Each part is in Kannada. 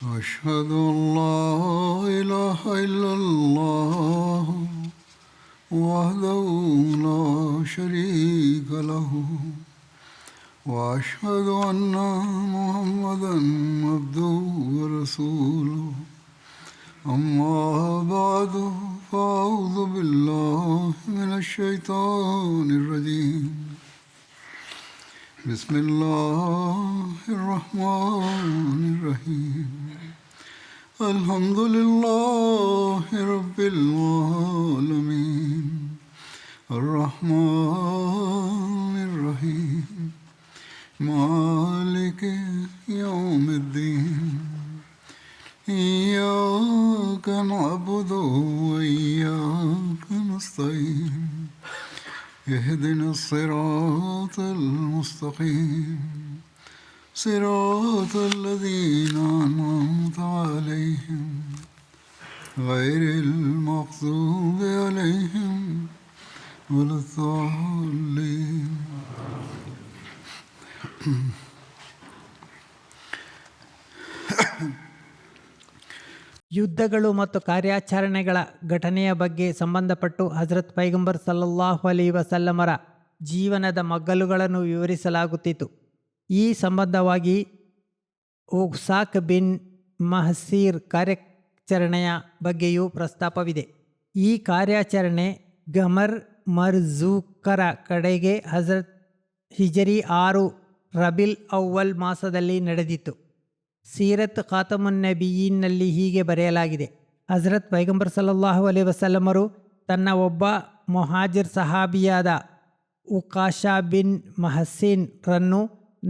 أشهد أن لا إله إلا الله وحده لا شريك له وأشهد أن محمدا عبده ورسوله أما بعد فأعوذ بالله من الشيطان الرجيم بسم الله الرحمن الرحيم الحمد لله رب العالمين الرحمن الرحيم مالك يوم الدين إياك نعبد وإياك نستعين اهدنا الصراط المستقيم صراط الذين أنعمت عليهم غير المغضوب عليهم ولا الضالين. ಯುದ್ಧಗಳು ಮತ್ತು ಕಾರ್ಯಾಚರಣೆಗಳ ಘಟನೆಯ ಬಗ್ಗೆ ಸಂಬಂಧಪಟ್ಟು ಹಜರತ್ ಪೈಗಂಬರ್ ಸಲ್ಲಲ್ಲಾಹು ಅಲೈಹಿ ವಸಲ್ಲಮರ ಜೀವನದ ಮಗ್ಗಲುಗಳನ್ನು ವಿವರಿಸಲಾಗುತ್ತಿತ್ತು. ಈ ಸಂಬಂಧವಾಗಿ ಉಸಾಕ್ ಬಿನ್ ಮಹಸೀರ್ ಕಾರ್ಯಾಚರಣೆಯ ಬಗ್ಗೆಯೂ ಪ್ರಸ್ತಾಪವಿದೆ. ಈ ಕಾರ್ಯಾಚರಣೆ ಗಮರ್ ಮರ್ಜೂಕರ ಕಡೆಗೆ ಹಜರತ್ ಹಿಜರಿ 6 ರಬಿಲ್ ಅವ್ವಲ್ ಮಾಸದಲ್ಲಿ ನಡೆದಿತ್ತು. ಸೀರತ್ ಖಾತಮುನ್ನಬಿಯೀನ್ನಲ್ಲಿ ಹೀಗೆ ಬರೆಯಲಾಗಿದೆ: ಹಜರತ್ ಪೈಗಂಬರ್ ಸಲ್ಲಲ್ಲಾಹು ಅಲೈಹಿ ವಸಲ್ಲಮರು ತನ್ನ ಒಬ್ಬ ಮುಹಾಜಿರ್ ಸಹಾಬಿಯಾದ ಉಕಾಶಾ ಬಿನ್ ಮಹಸಿನ್ ರನ್ನು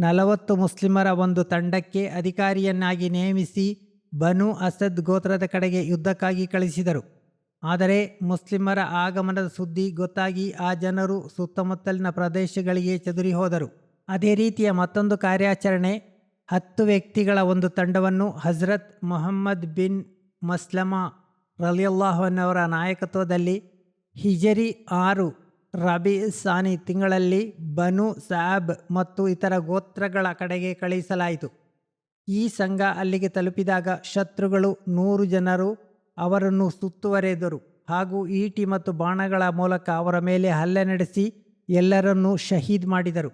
40 ಮುಸ್ಲಿಮರ ಒಂದು ತಂಡಕ್ಕೆ ಅಧಿಕಾರಿಯನ್ನಾಗಿ ನೇಮಿಸಿ ಬನು ಅಸದ್ ಗೋತ್ರದ ಕಡೆಗೆ ಯುದ್ಧಕ್ಕಾಗಿ ಕಳಿಸಿದರು. ಆದರೆ ಮುಸ್ಲಿಮರ ಆಗಮನದ ಸುದ್ದಿ ಗೊತ್ತಾಗಿ ಆ ಜನರು ಸುತ್ತಮುತ್ತಲಿನ ಪ್ರದೇಶಗಳಿಗೆ ಚದುರಿ ಹೋದರು. ಅದೇ ರೀತಿಯ ಮತ್ತೊಂದು ಕಾರ್ಯಾಚರಣೆ 10 ವ್ಯಕ್ತಿಗಳ ಒಂದು ತಂಡವನ್ನು ಹಜರತ್ ಮೊಹಮ್ಮದ್ ಬಿನ್ ಮಸ್ಲಮಾ ರಲಿಯಲ್ಲಾಹು ಅನ್ಹುವರ ನಾಯಕತ್ವದಲ್ಲಿ ಹಿಜರಿ 6 ರಬಿ ಸಾನಿ ತಿಂಗಳಲ್ಲಿ ಬನು ಸಾಬ್ ಮತ್ತು ಇತರ ಗೋತ್ರಗಳ ಕಡೆಗೆ ಕಳುಹಿಸಲಾಯಿತು. ಈ ಸಂಘ ಅಲ್ಲಿಗೆ ತಲುಪಿದಾಗ ಶತ್ರುಗಳು 100 ಜನರು ಅವರನ್ನು ಸುತ್ತುವರೆದರು ಹಾಗೂ ಈಟಿ ಮತ್ತು ಬಾಣಗಳ ಮೂಲಕ ಅವರ ಮೇಲೆ ಹಲ್ಲೆ ನಡೆಸಿ ಎಲ್ಲರನ್ನೂ ಶಹೀದ್ ಮಾಡಿದರು.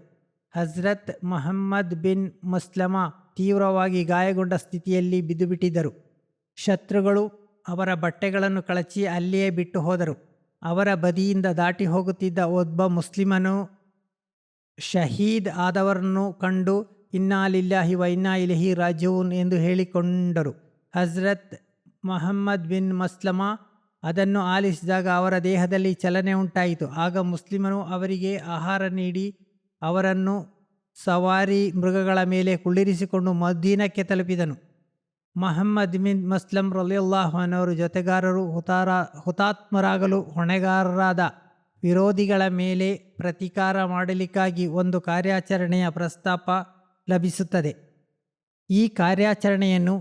ಹಜರತ್ ಮೊಹಮ್ಮದ್ ಬಿನ್ ಮಸ್ಲಮಾ ತೀವ್ರವಾಗಿ ಗಾಯಗೊಂಡ ಸ್ಥಿತಿಯಲ್ಲಿ ಬಿದ್ದುಬಿಟ್ಟಿದ್ದರು. ಶತ್ರುಗಳು ಅವರ ಬಟ್ಟೆಗಳನ್ನು ಕಳಚಿ ಅಲ್ಲಿಯೇ ಬಿಟ್ಟು ಹೋದರು. ಅವರ ಬದಿಯಿಂದ ದಾಟಿ ಹೋಗುತ್ತಿದ್ದ ಒಬ್ಬ ಮುಸ್ಲಿಮನು ಶಹೀದ್ ಆದವರನ್ನು ಕಂಡು ಇನ್ನಾ ಲಿಲ್ಲಾಹಿ ವ ಇನ್ನಾ ಇಲೈಹಿ ರಾಜಿಊನ್ ಎಂದು ಹೇಳಿಕೊಂಡರು. ಹಜರತ್ ಮೊಹಮ್ಮದ್ ಬಿನ್ ಮಸ್ಲಮಾ ಅದನ್ನು ಆಲಿಸಿದಾಗ ಅವರ ದೇಹದಲ್ಲಿ ಚಲನೆ ಉಂಟಾಯಿತು. ಆಗ ಮುಸ್ಲಿಮನು ಅವರಿಗೆ ಆಹಾರ ನೀಡಿ ಅವರನ್ನು ಸವಾರಿ ಮೃಗಗಳ ಮೇಲೆ ಕುಳ್ಳಿರಿಸಿಕೊಂಡು ಮದೀನಕ್ಕೆ ತಲುಪಿದನು. ಮೊಹಮ್ಮದ್ ಬಿನ್ ಮಸ್ಲಮ್ ರಲಿಯಲ್ಲಾಹು ಅನ್ಹುವರ ಜೊತೆಗಾರರು ಹುತಾತ್ಮರಾಗಲು ಹೊಣೆಗಾರರಾದ ವಿರೋಧಿಗಳ ಮೇಲೆ ಪ್ರತೀಕಾರ ಮಾಡಲಿಕ್ಕಾಗಿ ಒಂದು ಕಾರ್ಯಾಚರಣೆಯ ಪ್ರಸ್ತಾಪ ಲಭಿಸುತ್ತದೆ. ಈ ಕಾರ್ಯಾಚರಣೆಯನ್ನು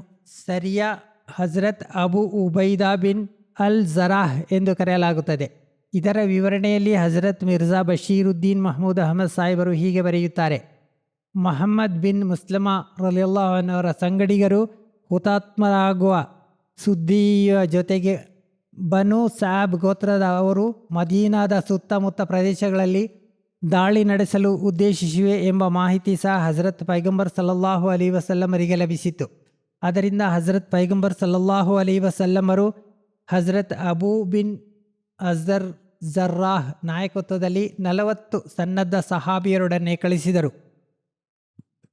ಸರಿಯಾ ಹಜರತ್ ಅಬು ಉಬೈದಾ ಬಿನ್ ಅಲ್ ಜರಾಹ್ ಎಂದು ಕರೆಯಲಾಗುತ್ತದೆ. ಇದರ ವಿವರಣೆಯಲ್ಲಿ ಹಜರತ್ ಮಿರ್ಜಾ ಬಶೀರುದ್ದೀನ್ ಮಹಮೂದ್ ಅಹಮದ್ ಸಾಹಿಬರು ಹೀಗೆ ಬರೆಯುತ್ತಾರೆ: ಮೊಹಮ್ಮದ್ ಬಿನ್ ಮುಸ್ಲಮಾ ರಲಿಯಲ್ಲಾಹು ಅನ್ಹುವರ ಸಂಗಡಿಗರು ಹುತಾತ್ಮರಾಗುವ ಸುದ್ದಿಯ ಜೊತೆಗೆ ಬನು ಸಾಬ್ ಗೋತ್ರದ ಅವರು ಮದೀನಾದ ಸುತ್ತಮುತ್ತ ಪ್ರದೇಶಗಳಲ್ಲಿ ದಾಳಿ ನಡೆಸಲು ಉದ್ದೇಶಿಸಿವೆ ಎಂಬ ಮಾಹಿತಿ ಸಹ ಹಜರತ್ ಪೈಗಂಬರ್ ಸಲ್ಲಲ್ಲಾಹು ಅಲೈಹಿ ವಸಲ್ಲಮರಿಗೆ ಲಭಿಸಿತು. ಅದರಿಂದ ಹಜರತ್ ಪೈಗಂಬರ್ ಸಲ್ಲಲ್ಲಾಹು ಅಲೈಹಿ ವಸಲ್ಲಮರು ಹಜರತ್ ಅಬೂ ಬಿನ್ ಅಜರ್ ಜರ್ರಾಹ್ ನಾಯಕತ್ವದಲ್ಲಿ 40 ಸನ್ನದ್ಧ ಸಹಾಬಿಯರೊಡನೆ ಕಳಿಸಿದರು.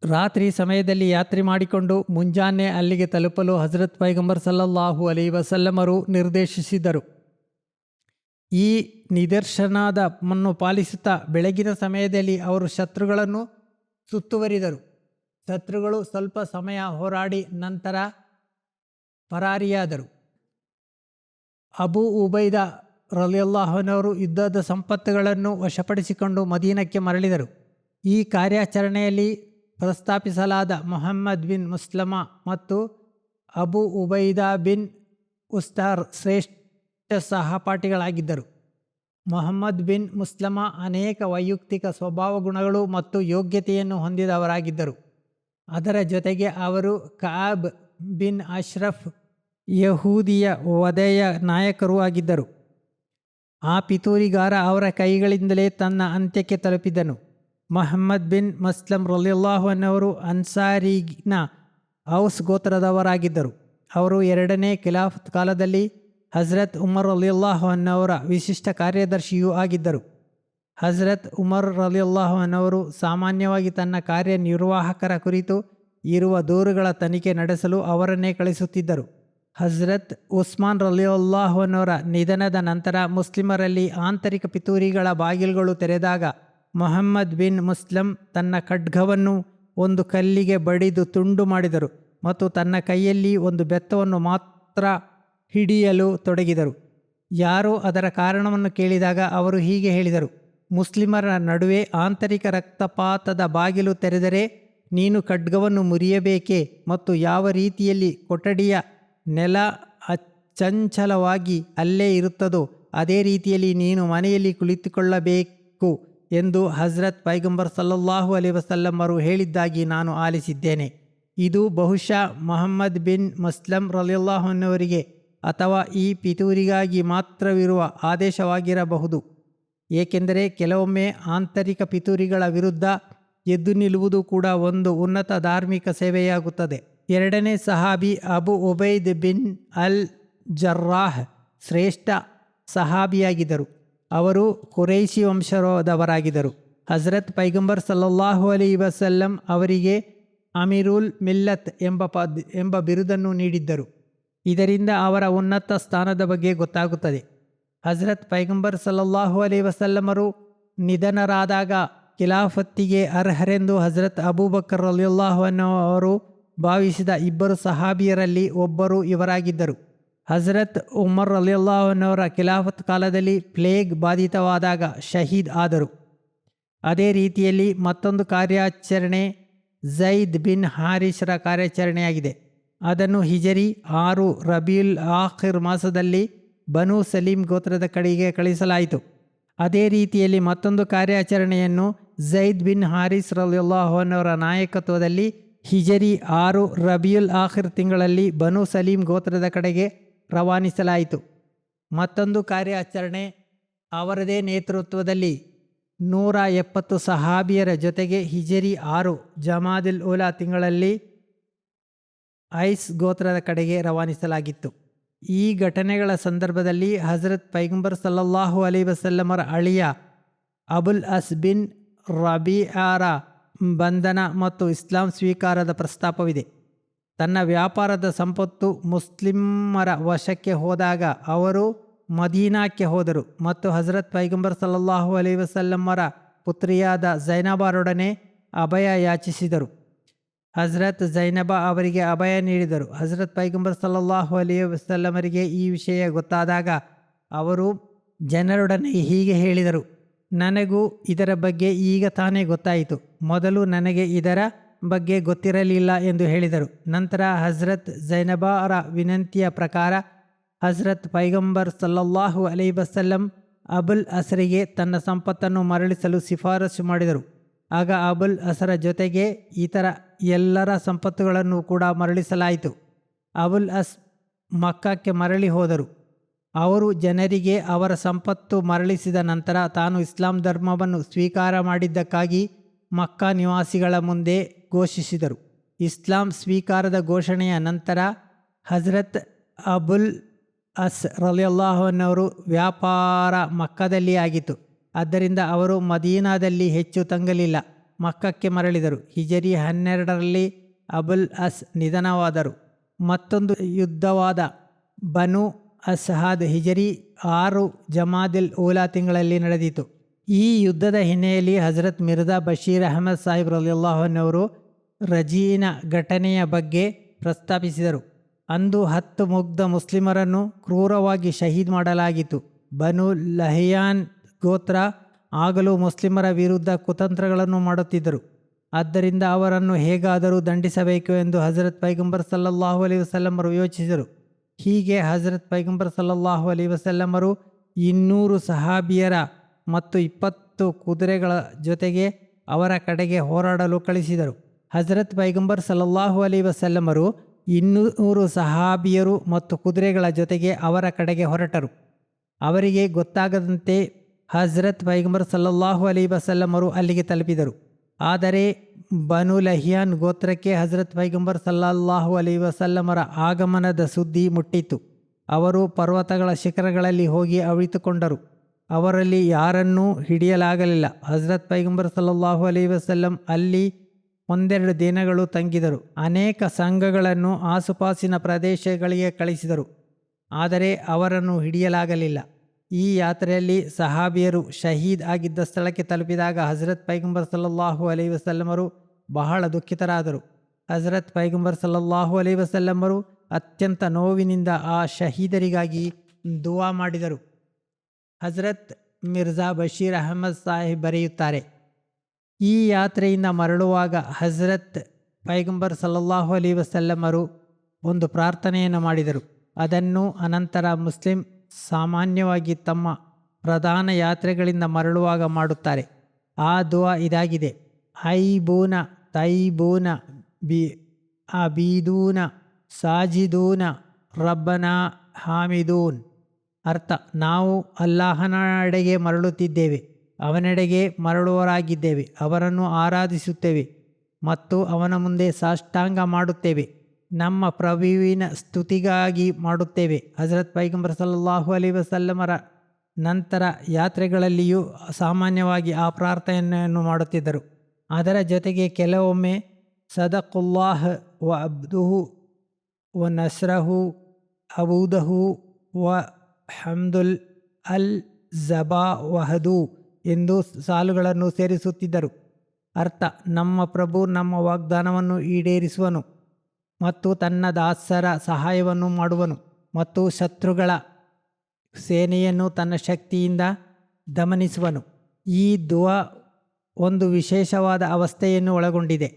ರಾತ್ರಿ ಸಮಯದಲ್ಲಿ ಯಾತ್ರೆ ಮಾಡಿಕೊಂಡು ಮುಂಜಾನೆ ಅಲ್ಲಿಗೆ ತಲುಪಲು ಹಜರತ್ ಪೈಗಂಬರ್ ಸಲ್ಲಲ್ಲಾಹು ಅಲೈಹಿ ವಸಲ್ಲಮರು ನಿರ್ದೇಶಿಸಿದರು. ಈ ನಿದರ್ಶನವನ್ನು ಪಾಲಿಸುತ್ತಾ ಬೆಳಗಿನ ಸಮಯದಲ್ಲಿ ಅವರು ಶತ್ರುಗಳನ್ನು ಸುತ್ತುವರಿದರು. ಶತ್ರುಗಳು ಸ್ವಲ್ಪ ಸಮಯ ಹೋರಾಡಿ ನಂತರ ಪರಾರಿಯಾದರು. ಅಬೂ ಉಬೈದಾ ರಲಿಯಲ್ಲಾಹು ಅನ್ಹು ಯುದ್ಧದ ಸಂಪತ್ತುಗಳನ್ನು ವಶಪಡಿಸಿಕೊಂಡು ಮದೀನಕ್ಕೆ ಮರಳಿದರು. ಈ ಕಾರ್ಯಾಚರಣೆಯಲ್ಲಿ ಪ್ರಸ್ತಾಪಿಸಲಾದ ಮೊಹಮ್ಮದ್ ಬಿನ್ ಮುಸ್ಲಮಾ ಮತ್ತು ಅಬು ಉಬೈದಾ ಬಿನ್ ಉಸ್ತಾರ್ ಶ್ರೇಷ್ಠ ಸಹಪಾಠಿಗಳಾಗಿದ್ದರು. ಮೊಹಮ್ಮದ್ ಬಿನ್ ಮುಸ್ಲಮಾ ಅನೇಕ ವೈಯಕ್ತಿಕ ಸ್ವಭಾವ ಗುಣಗಳು ಮತ್ತು ಯೋಗ್ಯತೆಯನ್ನು ಹೊಂದಿದವರಾಗಿದ್ದರು. ಅದರ ಜೊತೆಗೆ ಅವರು ಕಅಬ್ ಬಿನ್ ಅಶ್ರಫ್ ಯಹೂದಿಯ ವಧೆಯ ನಾಯಕರೂ ಆಗಿದ್ದರು. ಆ ಪಿತೂರಿಗಾರ ಅವರ ಕೈಗಳಿಂದಲೇ ತನ್ನ ಅಂತ್ಯಕ್ಕೆ ತಲುಪಿದನು. ಮೊಹಮ್ಮದ್ ಬಿನ್ ಮಸ್ಲಮ್ ರಲಿಯಲ್ಲಾಹು ಅನ್ಹವರು ಅನ್ಸಾರಿನ ಔಸ್ ಗೋತ್ರದವರಾಗಿದ್ದರು. ಅವರು ಎರಡನೇ ಖಿಲಾಫತ್ ಕಾಲದಲ್ಲಿ ಹಜರತ್ ಉಮರ್ ರಲಿಯಲ್ಲಾಹು ಅನ್ಹವರ ವಿಶಿಷ್ಟ ಕಾರ್ಯದರ್ಶಿಯೂ ಆಗಿದ್ದರು. ಹಜರತ್ ಉಮರ್ ರಲಿಯಲ್ಲಾಹು ಅನ್ಹವರು ಸಾಮಾನ್ಯವಾಗಿ ತನ್ನ ಕಾರ್ಯನಿರ್ವಾಹಕರ ಕುರಿತು ಇರುವ ದೂರುಗಳ ತನಿಖೆ ನಡೆಸಲು ಅವರನ್ನೇ ಕಳಿಸುತ್ತಿದ್ದರು. ಹಜರತ್ ಉಸ್ಮಾನ್ ರಲಿಯಲ್ಲಾಹು ಅನ್ಹವರ ನಿಧನದ ನಂತರ ಮುಸ್ಲಿಮರಲ್ಲಿ ಆಂತರಿಕ ಪಿತೂರಿಗಳ ಬಾಗಿಲುಗಳು ತೆರೆದಾಗ ಮೊಹಮ್ಮದ್ ಬಿನ್ ಮುಸ್ಲಮ್ ತನ್ನ ಖಡ್ಗವನ್ನು ಒಂದು ಕಲ್ಲಿಗೆ ಬಡಿದು ತುಂಡು ಮಾಡಿದರು ಮತ್ತು ತನ್ನ ಕೈಯಲ್ಲಿ ಒಂದು ಬೆತ್ತವನ್ನು ಮಾತ್ರ ಹಿಡಿಯಲು ತೊಡಗಿದರು. ಯಾರೋ ಅದರ ಕಾರಣವನ್ನು ಕೇಳಿದಾಗ ಅವರು ಹೀಗೆ ಹೇಳಿದರು: ಮುಸ್ಲಿಮರ ನಡುವೆ ಆಂತರಿಕ ರಕ್ತಪಾತದ ಬಾಗಿಲು ತೆರೆದರೆ ನೀನು ಖಡ್ಗವನ್ನು ಮುರಿಯಬೇಕೇ ಮತ್ತು ಯಾವ ರೀತಿಯಲ್ಲಿ ಕೊಠಡಿಯ ನೆಲ ಅಚಂಚಲವಾಗಿ ಅಲ್ಲೇ ಇರುತ್ತದೋ ಅದೇ ರೀತಿಯಲ್ಲಿ ನೀನು ಮನೆಯಲ್ಲಿ ಕುಳಿತುಕೊಳ್ಳಬೇಕು ಎಂದು ಹಜರತ್ ಪೈಗಂಬರ್ ಸಲ್ಲಲ್ಲಾಹು ಅಲೈಹಿ ವಸಲ್ಲಂ ಅವರು ಹೇಳಿದ್ದಾಗಿ ನಾನು ಆಲಿಸಿದ್ದೇನೆ. ಇದು ಬಹುಶಃ ಮೊಹಮ್ಮದ್ ಬಿನ್ ಮಸ್ಲಮ್ ರಲಿಯಲ್ಲಾಹು ಅನ್ಹವರಿಗೆ ಅಥವಾ ಈ ಪಿತೂರಿಗಾಗಿ ಮಾತ್ರವಿರುವ ಆದೇಶವಾಗಿರಬಹುದು. ಏಕೆಂದರೆ ಕೆಲವೊಮ್ಮೆ ಆಂತರಿಕ ಪಿತೂರಿಗಳ ವಿರುದ್ಧ ಎದ್ದು ನಿಲ್ಲುವುದು ಕೂಡ ಒಂದು ಉನ್ನತ ಧಾರ್ಮಿಕ ಸೇವೆಯಾಗುತ್ತದೆ. ಎರಡನೇ ಸಹಾಬಿ ಅಬು ಉಬೈದ್ ಬಿನ್ ಅಲ್ ಜರ್ರಾಹ್ ಶ್ರೇಷ್ಠ ಸಹಾಬಿಯಾಗಿದ್ದರು. ಅವರು ಕುರೈಶಿ ವಂಶದವರಾಗಿದ್ದರು. ಹಜರತ್ ಪೈಗಂಬರ್ ಸಲ್ಲಲ್ಲಾಹು ಅಲೈಹಿ ವಸಲ್ಲಂ ಅವರಿಗೆ ಅಮೀರುಲ್ ಮಿಲ್ಲತ್ ಎಂಬ ಬಿರುದನ್ನು ನೀಡಿದ್ದರು. ಇದರಿಂದ ಅವರ ಉನ್ನತ ಸ್ಥಾನದ ಬಗ್ಗೆ ಗೊತ್ತಾಗುತ್ತದೆ. ಹಜರತ್ ಪೈಗಂಬರ್ ಸಲ್ಲಲ್ಲಾಹು ಅಲೈಹಿ ವಸಲ್ಲಮರು ನಿಧನರಾದಾಗ ಖಿಲಾಫತ್ತಿಗೆ ಅರ್ಹರೆಂದು ಹಜರತ್ ಅಬೂಬಕರ್ ರಲಿಯಲ್ಲಾಹು ಅನ್ಹು ಅವರು ಭಾವಿಸಿದ ಇಬ್ಬರು ಸಹಾಬಿಯರಲ್ಲಿ ಒಬ್ಬರು ಇವರಾಗಿದ್ದರು. ಹಜರತ್ ಉಮರ್ ರಲಿಯಲ್ಲಾಹು ಅನ್ಹವರ ಖಿಲಾಫತ್ ಕಾಲದಲ್ಲಿ ಪ್ಲೇಗ್ ಬಾಧಿತವಾದಾಗ ಶಹೀದ್ ಆದರು. ಅದೇ ರೀತಿಯಲ್ಲಿ ಮತ್ತೊಂದು ಕಾರ್ಯಾಚರಣೆ ಝೈದ್ ಬಿನ್ ಹಾರಿಸ್ರ ಕಾರ್ಯಾಚರಣೆಯಾಗಿದೆ. ಅದನ್ನು ಹಿಜರಿ 6 ರಬಿಯುಲ್ ಆಖಿರ್ ಮಾಸದಲ್ಲಿ ಬನು ಸಲೀಂ ಗೋತ್ರದ ಕಡೆಗೆ ಕಳಿಸಲಾಯಿತು. ಅದೇ ರೀತಿಯಲ್ಲಿ ಮತ್ತೊಂದು ಕಾರ್ಯಾಚರಣೆಯನ್ನು ಝೈದ್ ಬಿನ್ ಹಾರಿಸ್ ರಲಿಯಲ್ಲಾಹು ಅನ್ಹವರ ನಾಯಕತ್ವದಲ್ಲಿ ಹಿಜರಿ 6 ರಬಿಯುಲ್ ಆಖಿರ್ ತಿಂಗಳಲ್ಲಿ ಬನು ಸಲೀಂ ಗೋತ್ರದ ಕಡೆಗೆ ರವಾನಿಸಲಾಯಿತು. ಮತ್ತೊಂದು ಕಾರ್ಯಾಚರಣೆ ಅವರದೇ ನೇತೃತ್ವದಲ್ಲಿ 170 ಸಹಾಬಿಯರ ಜೊತೆಗೆ ಹಿಜರಿ 6 ಜಮಾದುಲ್ ಊಲಾ ತಿಂಗಳಲ್ಲಿ ಐಸ್ ಗೋತ್ರದ ಕಡೆಗೆ ರವಾನಿಸಲಾಗಿತ್ತು. ಈ ಘಟನೆಗಳ ಸಂದರ್ಭದಲ್ಲಿ ಹಜರತ್ ಪೈಗಂಬರ್ ಸಲ್ಲಲ್ಲಾಹು ಅಲೈಹಿ ವಸಲ್ಲಮರ ಅಳಿಯ ಅಬುಲ್ ಅಸ್ ಬಿನ್ ರಬಿಯಾರ ಬಂಧನ ಮತ್ತು ಇಸ್ಲಾಂ ಸ್ವೀಕಾರದ ಪ್ರಸ್ತಾಪವಿದೆ. ತನ್ನ ವ್ಯಾಪಾರದ ಸಂಪತ್ತು ಮುಸ್ಲಿಮರ ವಶಕ್ಕೆ ಹೋದಾಗ ಅವರು ಮದೀನಾಕ್ಕೆ ಹೋದರು ಮತ್ತು ಹಜರತ್ ಪೈಗಂಬರ್ ಸಲ್ಲಲ್ಲಾಹು ಅಲೈಹಿ ವಸಲ್ಲಮರ ಪುತ್ರಿಯಾದ ಝೈನಬರೊಡನೆ ಅಭಯ ಯಾಚಿಸಿದರು. ಹಜರತ್ ಝೈನಬ ಅವರಿಗೆ ಅಭಯ ನೀಡಿದರು. ಹಜರತ್ ಪೈಗಂಬರ್ ಸಲ್ಲಲ್ಲಾಹು ಅಲೈಹಿ ವಸಲ್ಲಮರಿಗೆ ಈ ವಿಷಯ ಗೊತ್ತಾದಾಗ ಅವರು ಜನರೊಡನೆ ಹೀಗೆ ಹೇಳಿದರು: ನನಗೂ ಇದರ ಬಗ್ಗೆ ಈಗ ತಾನೇ ಗೊತ್ತಾಯಿತು. ಮೊದಲು ನನಗೆ ಇದರ ಬಗ್ಗೆ ಗೊತ್ತಿರಲಿಲ್ಲ ಎಂದು ಹೇಳಿದರು. ನಂತರ ಹಜರತ್ ಝೈನಬರ ವಿನಂತಿಯ ಪ್ರಕಾರ ಹಜರತ್ ಪೈಗಂಬರ್ ಸಲ್ಲಲ್ಲಾಹು ಅಲೈಹಿ ವಸಲ್ಲಂ ಅಬುಲ್ ಅಸ್ರಿಗೆ ತನ್ನ ಸಂಪತ್ತನ್ನು ಮರಳಿಸಲು ಶಿಫಾರಸು ಮಾಡಿದರು. ಆಗ ಅಬುಲ್ ಅಸರ ಜೊತೆಗೆ ಇತರ ಎಲ್ಲರ ಸಂಪತ್ತುಗಳನ್ನು ಕೂಡ ಮರಳಿಸಲಾಯಿತು. ಅಬುಲ್ ಅಸ್ ಮಕ್ಕಕ್ಕೆ ಮರಳಿ ಹೋದರು. ಅವರು ಜನರಿಗೆ ಅವರ ಸಂಪತ್ತು ಮರಳಿಸಿದ ನಂತರ ತಾನು ಇಸ್ಲಾಂ ಧರ್ಮವನ್ನು ಸ್ವೀಕಾರ ಮಾಡಿದ್ದಕ್ಕಾಗಿ ಮಕ್ಕಾ ನಿವಾಸಿಗಳ ಮುಂದೆ ಘೋಷಿಸಿದರು. ಇಸ್ಲಾಂ ಸ್ವೀಕಾರದ ಘೋಷಣೆಯ ನಂತರ ಹಜರತ್ ಅಬುಲ್ ಅಸ್ ರಲಿಯಲ್ಲಾಹು ಅನ್ಹವರು ವ್ಯಾಪಾರ ಮಕ್ಕದಲ್ಲಿ ಆಗಿತ್ತು. ಆದ್ದರಿಂದ ಅವರು ಮದೀನಾದಲ್ಲಿ ಹೆಚ್ಚು ತಂಗಲಿಲ್ಲ, ಮಕ್ಕಕ್ಕೆ ಮರಳಿದರು. ಹಿಜರಿ 12ರಲ್ಲಿ ಅಬುಲ್ ಅಸ್ ನಿಧನವಾದರು. ಮತ್ತೊಂದು ಯುದ್ಧವಾದ ಬನು ಅಸ್ಹಾದ್ ಹಿಜರಿ 6 ಜಮಾದುಲ್ ಊಲಾ ತಿಂಗಳಲ್ಲಿ ನಡೆದಿತು. ಈ ಯುದ್ಧದ ಹಿನ್ನೆಲೆಯಲ್ಲಿ ಹಜರತ್ ಮಿರ್ಜಾ ಬಶೀರ್ ಅಹಮದ್ ಸಾಹಿಬ್ ರಲಿಯಲ್ಲಾಹು ಅನ್ಹವರು ರಜೀನ ಘಟನೆಯ ಬಗ್ಗೆ ಪ್ರಸ್ತಾಪಿಸಿದರು. ಅಂದು 10 ಮುಗ್ಧ ಮುಸ್ಲಿಮರನ್ನು ಕ್ರೂರವಾಗಿ ಶಹೀದ್ ಮಾಡಲಾಗಿತ್ತು. ಬನು ಲಹಿಯಾನ್ ಗೋತ್ರ ಆಗಲೂ ಮುಸ್ಲಿಮರ ವಿರುದ್ಧ ಕುತಂತ್ರಗಳನ್ನು ಮಾಡುತ್ತಿದ್ದರು. ಆದ್ದರಿಂದ ಅವರನ್ನು ಹೇಗಾದರೂ ದಂಡಿಸಬೇಕು ಎಂದು ಹಜರತ್ ಪೈಗಂಬರ್ ಸಲ್ಲಲ್ಲಾಹು ಅಲೈಹಿ ವಸಲ್ಲಮರು ಯೋಚಿಸಿದರು. ಹೀಗೆ ಹಜರತ್ ಪೈಗಂಬರ್ ಸಲ್ಲಲ್ಲಾಹು ಅಲೈಹಿ ವಸಲ್ಲಮರು 200 ಸಹಾಬಿಯರ ಮತ್ತು 20 ಕುದುರೆಗಳ ಜೊತೆಗೆ ಅವರ ಕಡೆಗೆ ಹೋರಾಡಲು ಕಳಿಸಿದರು. ಹಜರತ್ ಪೈಗಂಬರ್ ಸಲ್ಲಲ್ಲಾಹು ಅಲೈಹಿ ವಸಲ್ಲಮರು 200 ಸಹಾಬಿಯರು ಮತ್ತು ಕುದುರೆಗಳ ಜೊತೆಗೆ ಅವರ ಕಡೆಗೆ ಹೊರಟರು. ಅವರಿಗೆ ಗೊತ್ತಾಗದಂತೆ ಹಜರತ್ ಪೈಗಂಬರ್ ಸಲ್ಲಲ್ಲಾಹು ಅಲೈಹಿ ವಸಲ್ಲಮರು ಅಲ್ಲಿಗೆ ತಲುಪಿದರು. ಆದರೆ ಬನು ಲಹಿಯಾನ್ ಗೋತ್ರಕ್ಕೆ ಹಜರತ್ ಪೈಗಂಬರ್ ಸಲ್ಲಲ್ಲಾಹು ಅಲೈಹಿ ವಸಲ್ಲಮರ ಆಗಮನದ ಸುದ್ದಿ ಮುಟ್ಟಿತು. ಅವರು ಪರ್ವತಗಳ ಶಿಖರಗಳಲ್ಲಿ ಹೋಗಿ ಅವಿತುಕೊಂಡರು. ಅವರಲ್ಲಿ ಯಾರನ್ನೂ ಹಿಡಿಯಲಾಗಲಿಲ್ಲ. ಹಜರತ್ ಪೈಗಂಬರ್ ಸಲ್ಲಲ್ಲಾಹು ಅಲೈಹಿ ವಸಲ್ಲಂ ಅಲ್ಲಿ 1-2 ದಿನಗಳು ತಂಗಿದರು. ಅನೇಕ ಸಂಘಗಳನ್ನು ಆಸುಪಾಸಿನ ಪ್ರದೇಶಗಳಿಗೆ ಕಳಿಸಿದರು. ಆದರೆ ಅವರನ್ನು ಹಿಡಿಯಲಾಗಲಿಲ್ಲ. ಈ ಯಾತ್ರೆಯಲ್ಲಿ ಸಹಾಬಿಯರು ಶಹೀದ್ ಆಗಿದ್ದ ಸ್ಥಳಕ್ಕೆ ತಲುಪಿದಾಗ ಹಜರತ್ ಪೈಗಂಬರ್ ಸಲ್ಲಲ್ಲಾಹು ಅಲೈಹಿ ವಸಲ್ಲಮರು ಬಹಳ ದುಃಖಿತರಾದರು. ಹಜರತ್ ಪೈಗಂಬರ್ ಸಲ್ಲಲ್ಲಾಹು ಅಲೈಹಿ ವಸಲ್ಲಮರು ಅತ್ಯಂತ ನೋವಿನಿಂದ ಆ ಶಹೀದರಿಗಾಗಿ ದುವಾ ಮಾಡಿದರು. ಹಜರತ್ ಮಿರ್ಜಾ ಬಶೀರ್ ಅಹಮದ್ ಸಾಹಿಬ್ ಬರೆಯುತ್ತಾರೆ, ಈ ಯಾತ್ರೆಯಿಂದ ಮರಳುವಾಗ ಹಜರತ್ ಪೈಗಂಬರ್ ಸಲ್ಲಲ್ಲಾಹು ಅಲೈಹಿ ವಸಲ್ಲಮರು ಒಂದು ಪ್ರಾರ್ಥನೆಯನ್ನು ಮಾಡಿದರು. ಅದನ್ನು ಅನಂತರ ಮುಸ್ಲಿಂ ಸಾಮಾನ್ಯವಾಗಿ ತಮ್ಮ ಪ್ರಧಾನ ಯಾತ್ರೆಗಳಿಂದ ಮರಳುವಾಗ ಮಾಡುತ್ತಾರೆ. ಆ ದುವಾ ಇದಾಗಿದೆ: ಐಬೂನ ತೈಬೂನ ಅಬೀದೂನ ಸಾಜಿದೂನ ರಬ್ಬನಾ ಹಾಮಿದೂನ್. ಅರ್ಥ: ನಾವು ಅಲ್ಲಾಹನೆಡೆಗೆ ಮರಳುತ್ತಿದ್ದೇವೆ, ಅವನೆಡೆಗೆ ಮರಳುವವರಾಗಿದ್ದೇವೆ, ಅವನನ್ನು ಆರಾಧಿಸುತ್ತೇವೆ ಮತ್ತು ಅವನ ಮುಂದೆ ಸಾಷ್ಟಾಂಗ ಮಾಡುತ್ತೇವೆ, ನಮ್ಮ ಪ್ರಭುವಿನ ಸ್ತುತಿಗಾಗಿ ಮಾಡುತ್ತೇವೆ. ಹಜರತ್ ಪೈಗಂಬರ್ ಸಲ್ಲಲ್ಲಾಹು ಅಲೈಹಿ ವಸಲ್ಲಮರ ನಂತರ ಯಾತ್ರೆಗಳಲ್ಲಿಯೂ ಸಾಮಾನ್ಯವಾಗಿ ಆ ಪ್ರಾರ್ಥನೆಯನ್ನು ಮಾಡುತ್ತಿದ್ದರು. ಅದರ ಜೊತೆಗೆ ಕೆಲವೊಮ್ಮೆ ಸದಕುಲ್ಲಾಹ್ ವ ಅಬ್ದುಹು ವ ನಸ್ರಹು ಅಬೂದಹು ವ ಹಮ್ದುಲ್ ಅಲ್ ಜಬಾ ವಹದು ಎಂದು ಸಾಲುಗಳನ್ನು ಸೇರಿಸುತ್ತಿದ್ದರು. ಅರ್ಥ: ನಮ್ಮ ಪ್ರಭು ನಮ್ಮ ವಾಗ್ದಾನವನ್ನು ಈಡೇರಿಸುವನು ಮತ್ತು ತನ್ನ ದಾಸರ ಸಹಾಯವನ್ನು ಮಾಡುವನು ಮತ್ತು ಶತ್ರುಗಳ ಸೇನೆಯನ್ನು ತನ್ನ ಶಕ್ತಿಯಿಂದ ದಮನಿಸುವನು. ಈ ದುವಾ ಒಂದು ವಿಶೇಷವಾದ ಅವಸ್ಥೆಯನ್ನು ಒಳಗೊಂಡಿದೆ.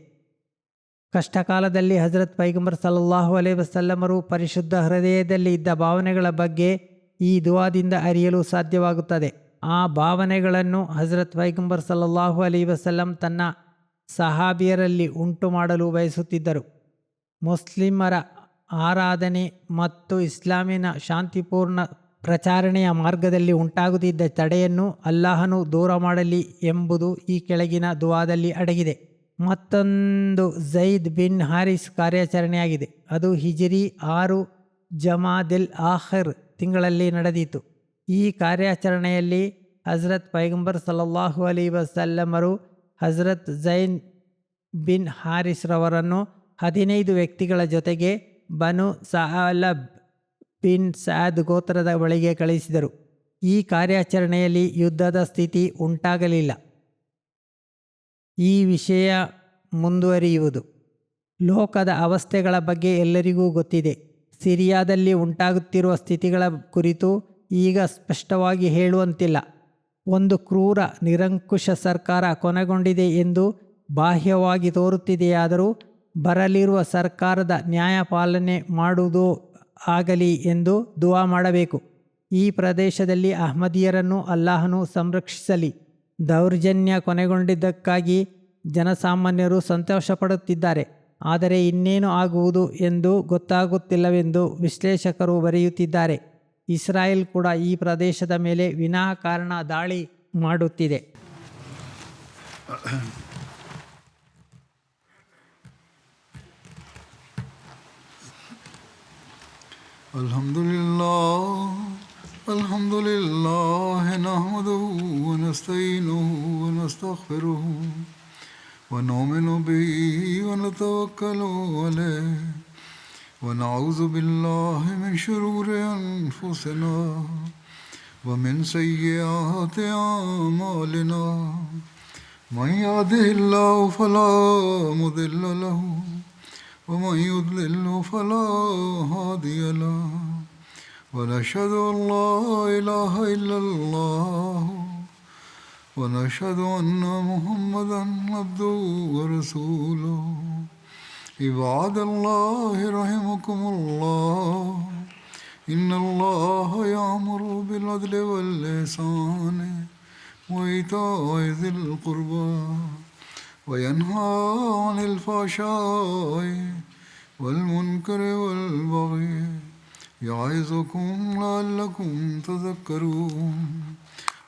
ಕಷ್ಟಕಾಲದಲ್ಲಿ ಹಜರತ್ ಪೈಗಂಬರ್ ಸಲ್ಲಲ್ಲಾಹು ಅಲೈಹಿ ವಸಲ್ಲಮರು ಪರಿಶುದ್ಧ ಹೃದಯದಲ್ಲಿ ಇದ್ದ ಭಾವನೆಗಳ ಬಗ್ಗೆ ಈ ದುವಾದಿಂದ ಅರಿಯಲು ಸಾಧ್ಯವಾಗುತ್ತದೆ. ಆ ಭಾವನೆಗಳನ್ನು ಹಜರತ್ ಪೈಗಂಬರ್ ಸಲ್ಲಲ್ಲಾಹು ಅಲೈಹಿ ವಸಲ್ಲಂ ತನ್ನ ಸಹಾಬಿಯರಲ್ಲಿ ಉಂಟು ಮಾಡಲು ಬಯಸುತ್ತಿದ್ದರು. ಮುಸ್ಲಿಮರ ಆರಾಧನೆ ಮತ್ತು ಇಸ್ಲಾಮಿನ ಶಾಂತಿಪೂರ್ಣ ಪ್ರಚಾರಣೆಯ ಮಾರ್ಗದಲ್ಲಿ ಉಂಟಾಗುತ್ತಿದ್ದ ತಡೆಯನ್ನು ಅಲ್ಲಾಹನು ದೂರ ಮಾಡಲಿ ಎಂಬುದು ಈ ಕೆಳಗಿನ ದುವಾದಲ್ಲಿ ಅಡಗಿದೆ. ಮತ್ತೊಂದು ಝೈದ್ ಬಿನ್ ಹಾರಿಸ್ ಕಾರ್ಯಾಚರಣೆಯಾಗಿದೆ. ಅದು ಹಿಜ್ರಿ 6 ಜಮಾದಿಲ್ ಆಖಿರ್ ತಿಂಗಳಲ್ಲಿ ನಡೆದಿತು. ಈ ಕಾರ್ಯಾಚರಣೆಯಲ್ಲಿ ಹಜರತ್ ಪೈಗಂಬರ್ ಸಲ್ಲಲ್ಲಾಹು ಅಲೈಹಿ ವಸಲ್ಲಮರು ಹಜರತ್ ಝೈದ್ ಬಿನ್ ಹಾರಿಸ್ ರವರನ್ನು 15 ವ್ಯಕ್ತಿಗಳ ಜೊತೆಗೆ ಬನು ಸಅಲಬ್ ಬಿನ್ ಸಅದ್ ಗೋತ್ರದ ಬಳಿಗೆ ಕಳಿಸಿದರು. ಈ ಕಾರ್ಯಾಚರಣೆಯಲ್ಲಿ ಯುದ್ಧದ ಸ್ಥಿತಿ ಉಂಟಾಗಲಿಲ್ಲ. ಈ ವಿಷಯ ಮುಂದುವರಿಯುವುದು. ಲೋಕದ ಅವಸ್ಥೆಗಳ ಬಗ್ಗೆ ಎಲ್ಲರಿಗೂ ಗೊತ್ತಿದೆ. ಸಿರಿಯಾದಲ್ಲಿ ಉಂಟಾಗುತ್ತಿರುವ ಸ್ಥಿತಿಗಳ ಕುರಿತು ಈಗ ಸ್ಪಷ್ಟವಾಗಿ ಹೇಳುವಂತಿಲ್ಲ. ಒಂದು ಕ್ರೂರ ನಿರಂಕುಶ ಸರ್ಕಾರ ಕೊನೆಗೊಂಡಿದೆ ಎಂದು ಬಾಹ್ಯವಾಗಿ ತೋರುತ್ತಿದೆಯಾದರೂ ಬರಲಿರುವ ಸರ್ಕಾರದ ನ್ಯಾಯಪಾಲನೆ ಮಾಡುವುದೋ ಆಗಲಿ ಎಂದು ದುವಾ ಮಾಡಬೇಕು. ಈ ಪ್ರದೇಶದಲ್ಲಿ ಅಹ್ಮದಿಯರನ್ನು ಅಲ್ಲಾಹನು ಸಂರಕ್ಷಿಸಲಿ. ದೌರ್ಜನ್ಯ ಕೊನೆಗೊಂಡಿದ್ದಕ್ಕಾಗಿ ಜನಸಾಮಾನ್ಯರು ಸಂತೋಷಪಡುತ್ತಿದ್ದಾರೆ. ಆದರೆ ಇನ್ನೇನು ಆಗುವುದು ಎಂದು ಗೊತ್ತಾಗುತ್ತಿಲ್ಲವೆಂದು ವಿಶ್ಲೇಷಕರು ಬರೆಯುತ್ತಿದ್ದಾರೆ. ಇಸ್ರಾಯೇಲ್ ಕೂಡ ಈ ಪ್ರದೇಶದ ಮೇಲೆ ವಿನಾಕಾರಣ ದಾಳಿ ಮಾಡುತ್ತಿದೆ. ಅಲ್ಹಮ್ದುಲಿಲ್ಲಾಹ್ ನಹ್ಮದುಹು ವ ನಸ್ತഈನುಹು ವ ನಸ್ತಗ್ಫಿರುಹು ವ ನು'ಮಿನು ಬಿಹಿ ವ ನತವಕ್ಕಲು ಅಲೈಹಿ ವ ನಅೂಜು ಬಿಲ್ಲಾಹಿ ಮಿನ್ ಶುರೂರಿ ಅನ್ಫುಸಿನಾ ವ ಮಿನ್ ಸಯ್ಯಿಆತಿ ಅಅಮಾಲಿನಾ ಮನ್ ಯಹ್ದಿಹಿಲ್ಲಾಹು ಫಲಾ ಮುದಿಲ್ಲ ಲಹು ومن يضلل فلا هادي له ونشهد أن لا إله إلا الله ونشهد أن محمدا عبده ورسوله عباد الله رحمكم الله إن الله يأمر بالعدل والإحسان وإيتاء ذي القربى وينهى عن الفحشاء والمنكر والبغي يعظكم لعلكم تذكرون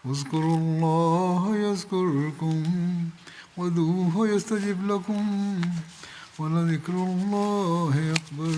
اذكروا الله يذكركم وادعوه يستجب لكم ولذكر الله أكبر